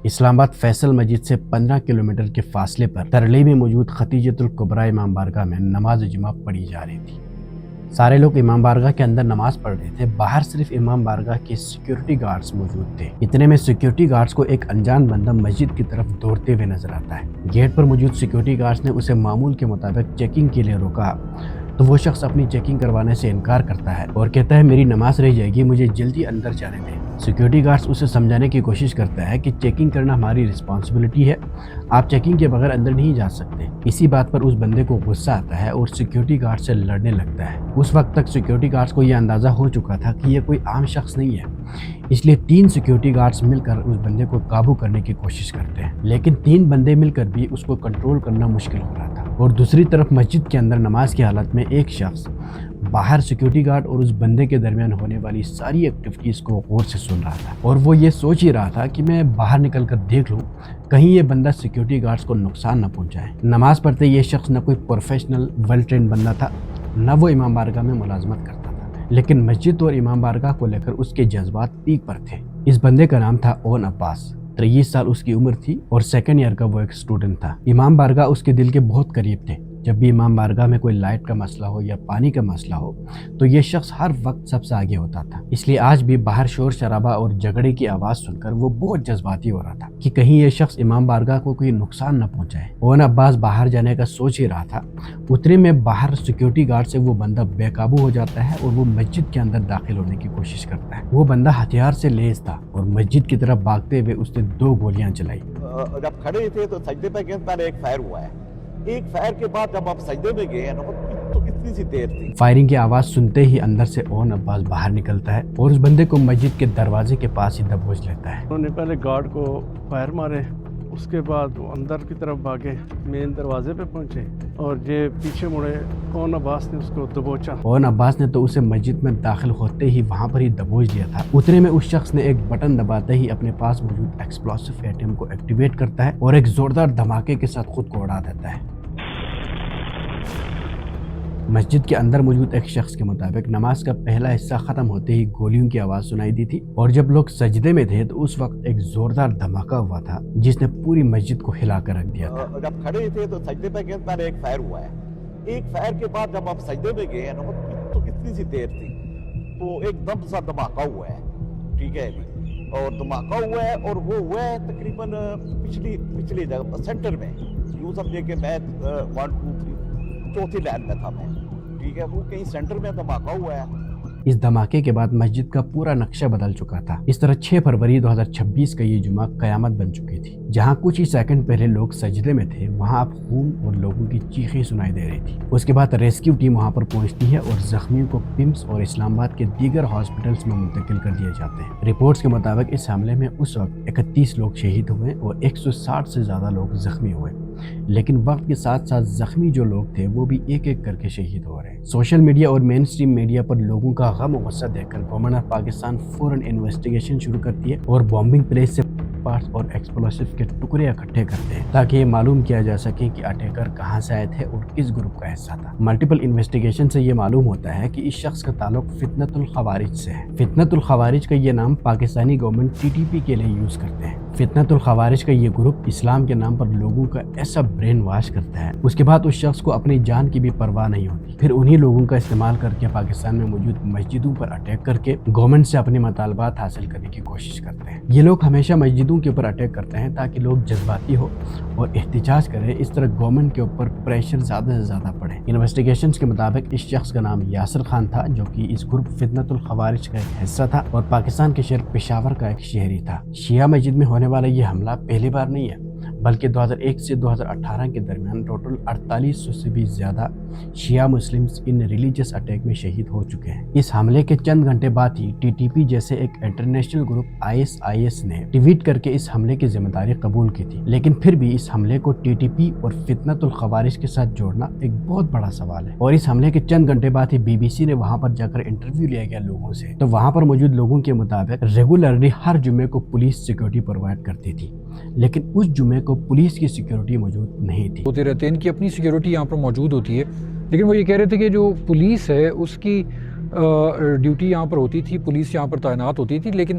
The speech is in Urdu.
اسلام آباد فیصل مسجد سے 15 کلومیٹر کے فاصلے پر ترلی میں موجود ختیجۃ الکبریٰ امام بارگاہ میں نماز جمعہ پڑھی جا رہی تھی۔ سارے لوگ امام بارگاہ کے اندر نماز پڑھ رہے تھے۔ باہر صرف امام بارگاہ کے سیکیورٹی گارڈز موجود تھے۔ اتنے میں سیکیورٹی گارڈز کو ایک انجان بندہ مسجد کی طرف دوڑتے ہوئے نظر آتا ہے۔ گیٹ پر موجود سیکیورٹی گارڈز نے اسے معمول کے مطابق چیکنگ کے لیے روکا تو وہ شخص اپنی چیکنگ کروانے سے انکار کرتا ہے اور کہتا ہے میری نماز رہ جائے گی، مجھے جلدی اندر جانے دیں۔ سیکیورٹی گارڈز اسے سمجھانے کی کوشش کرتا ہے کہ چیکنگ کرنا ہماری رسپانسبلٹی ہے، آپ چیکنگ کے بغیر اندر نہیں جا سکتے۔ اسی بات پر اس بندے کو غصہ آتا ہے اور سیکیورٹی گارڈ سے لڑنے لگتا ہے۔ اس وقت تک سیکیورٹی گارڈز کو یہ اندازہ ہو چکا تھا کہ یہ کوئی عام شخص نہیں ہے، اس لیے 3 سیکیورٹی گارڈز مل کر اس بندے کو قابو کرنے کی کوشش کرتے ہیں، لیکن 3 بندے مل کر بھی اس کو کنٹرول کرنا مشکل ہو رہا تھا۔ اور دوسری طرف مسجد کے اندر نماز کی حالت میں ایک شخص باہر سیکیورٹی گارڈ اور اس بندے کے درمیان ہونے والی ساری ایکٹیویٹیز کو غور سے سن رہا تھا، اور وہ یہ سوچ ہی رہا تھا کہ میں باہر نکل کر دیکھ لوں کہیں یہ بندہ سیکیورٹی گارڈز کو نقصان نہ پہنچائے۔ نماز پڑھتے یہ شخص نہ کوئی پروفیشنل ویل ٹرینڈ بندہ تھا، نہ وہ امام بارگاہ میں ملازمت کرتا تھا، لیکن مسجد اور امام بارگاہ کو لے کر اس کے جذبات پیک پر تھے۔ اس بندے کا نام تھا اون عباس، 23 سال اس کی عمر تھی اور 2nd ایئر کا وہ ایک اسٹوڈنٹ تھا۔ امام بارگاہ اس کے دل کے بہت قریب تھے۔ جب بھی امام بارگاہ میں کوئی لائٹ کا مسئلہ ہو یا پانی کا مسئلہ ہو تو یہ شخص ہر وقت سب سے آگے ہوتا تھا، اس لیے آج بھی باہر شور شرابہ اور جھگڑے کی آواز سن کر وہ بہت جذباتی ہو رہا تھا کہ کہیں یہ شخص امام بارگاہ کو کوئی نقصان نہ پہنچائے۔ اون عباس باہر جانے کا سوچ ہی رہا تھا، اتنے میں باہر سیکیورٹی گارڈ سے وہ بندہ بے قابو ہو جاتا ہے اور وہ مسجد کے اندر داخل ہونے کی کوشش کرتا ہے۔ وہ بندہ ہتھیار سے لیس تھا اور مسجد کی طرف بھاگتے ہوئے اس نے 2 گولیاں چلائی۔ جب کھڑے تھے تو سجدے پہ گئے، پہلے ایک فائر ہوا ہے، ایک فائر کے بعد جب آپ سجدے میں گئے ہیں تو کتنی سی دیر تھی۔ فائرنگ کی آواز سنتے ہی اندر سے اون عباس باہر نکلتا ہے اور اس بندے کو مسجد کے دروازے کے پاس ہی دبوچ لیتا ہے۔ انہوں نے پہلے گارڈ کو فائر مارے، اس کے بعد وہ اندر کی طرف بھاگے، مین دروازے پہ پہنچے اور یہ پیچھے مڑے۔ اون عباس نے اس کو دبوچا۔ اون عباس نے تو اسے مسجد میں داخل ہوتے ہی وہاں پر ہی دبوچ لیا تھا۔ اتنے میں اس شخص نے ایک بٹن دباتے ہی اپنے پاس موجود ایکسپلوسیو ایٹم کو ایکٹیویٹ کرتا ہے اور ایک زوردار دھماکے کے ساتھ خود کو اڑا دیتا ہے۔ مسجد کے اندر موجود ایک شخص کے مطابق نماز کا پہلا حصہ ختم ہوتے ہی گولیوں کی آواز سنائی دی تھی، اور جب لوگ سجدے میں تھے تو اس وقت ایک زوردار دھماکہ ہوا تھا جس نے پوری مسجد کو ہلا کر رکھ دیا تھا۔ جب کھڑے تھے تو سجدے پہ گئے، پہلے ایک فائر ہوا ہے، ایک فائر کے بعد جب آپ سجدے میں گئے ہیں تو کتنی سی دیر تھی، تو ایک دم سا دھماکہ ہوا ہے، ٹھیک ہے جی، اور دھماکہ ہوا ہے اور وہ ہوا ہے تقریباً پچھلی جگہ سینٹر میں، یوں سمجھے کہ میں 1 2 3 چوتھی لائن میں تھا میں، ٹھیک ہے، وہ کہیں سینٹر میں دھماکہ ہوا ہے۔ اس دھماکے کے بعد مسجد کا پورا نقشہ بدل چکا تھا۔ اس طرح 6 فروری 2026 کا یہ جمعہ قیامت بن چکی تھی۔ جہاں کچھ ہی سیکنڈ پہلے لوگ سجدے میں تھے، وہاں اب خون اور لوگوں کی چیخیں سنائی دے رہی تھی۔ اس کے بعد ریسکیو ٹیم وہاں پر پہنچتی ہے اور زخمیوں کو پمس اور اسلام آباد کے دیگر ہاسپٹلز میں منتقل کر دیے جاتے ہیں۔ رپورٹس کے مطابق اس حملے میں اس وقت 31 لوگ شہید ہوئے اور 160 سے زیادہ لوگ زخمی ہوئے، لیکن وقت کے ساتھ ساتھ زخمی جو لوگ تھے وہ بھی ایک ایک کر کے شہید ہو رہے ہیں۔ سوشل میڈیا اور مین اسٹریم میڈیا پر لوگوں کا غم و غصہ دیکھ کر گورنمنٹ آف پاکستان فوراً انویسٹیگیشن شروع کرتی ہے اور بامبنگ پلیس سے پارٹس اور ایکسپلوسیو کے ٹکڑے اکٹھے کرتے ہیں تاکہ یہ معلوم کیا جا سکے کہ اٹیکر کہاں سے آئے تھے اور کس گروپ کا حصہ تھا۔ ملٹیپل انویسٹیگیشن سے یہ معلوم ہوتا ہے کہ اس شخص کا تعلق فتنۃ الخوارج سے ہے۔ فتنۃ الخوارج کا یہ نام پاکستانی گورنمنٹ TTP کے لیے یوز کرتے ہیں۔ فتنۃ الخوارج کا یہ گروپ اسلام کے نام پر لوگوں کا ایسا برین واش کرتا ہے، اس کے بعد اس شخص کو اپنی جان کی بھی پرواہ نہیں ہوتی، پھر انہی لوگوں کا استعمال کر کے پاکستان میں موجود مسجدوں پر اٹیک کر کے گورنمنٹ سے اپنے مطالبات حاصل کرنے کی کوشش کرتے ہیں۔ یہ لوگ ہمیشہ مسجدوں کے اوپر اٹیک کرتے ہیں تاکہ لوگ جذباتی ہو اور احتجاج کریں، اس طرح گورنمنٹ کے اوپر پریشر زیادہ سے زیادہ پڑے۔ انویسٹیگیشنز کے مطابق اس شخص کا نام یاسر خان تھا، جو کہ اس گروپ فتنۃ الخوارج کا ایک حصہ تھا اور پاکستان کے شہر پشاور کا ایک شہری تھا۔ شیعہ مسجد میں ہونے والا یہ حملہ پہلی بار نہیں ہے، بلکہ 2001 سے 2018 کے درمیان ٹوٹل 4800 سے بھی زیادہ شیعہ مسلمز ان ریلیجیس اٹیک میں شہید ہو چکے ہیں۔ اس حملے کے چند گھنٹے بعد ہی TTP جیسے ایک انٹرنیشنل گروپ ISIS نے ٹویٹ کر کے اس حملے کی ذمہ داری قبول کی تھی، لیکن پھر بھی اس حملے کو TTP اور فتنۃ الخوارج کے ساتھ جوڑنا ایک بہت بڑا سوال ہے۔ اور اس حملے کے چند گھنٹے بعد ہی BBC نے وہاں پر جا کر انٹرویو لیا گیا لوگوں سے، تو وہاں پر موجود لوگوں کے مطابق ریگولرلی ہر جمعے کو پولیس سیکیورٹی پرووائڈ کرتی تھی، لیکن اس جمعے کو پولیس کی سیکیورٹی موجود نہیں تھی۔ ہوتے رہتے ہیں، ان کی اپنی سیکیورٹی یہاں پر موجود ہوتی ہے، لیکن وہ یہ کہہ رہے تھے کہ جو پولیس ہے اس کی ڈیوٹی یہاں پر ہوتی تھی، پولیس یہاں پر تعینات ہوتی تھی، لیکن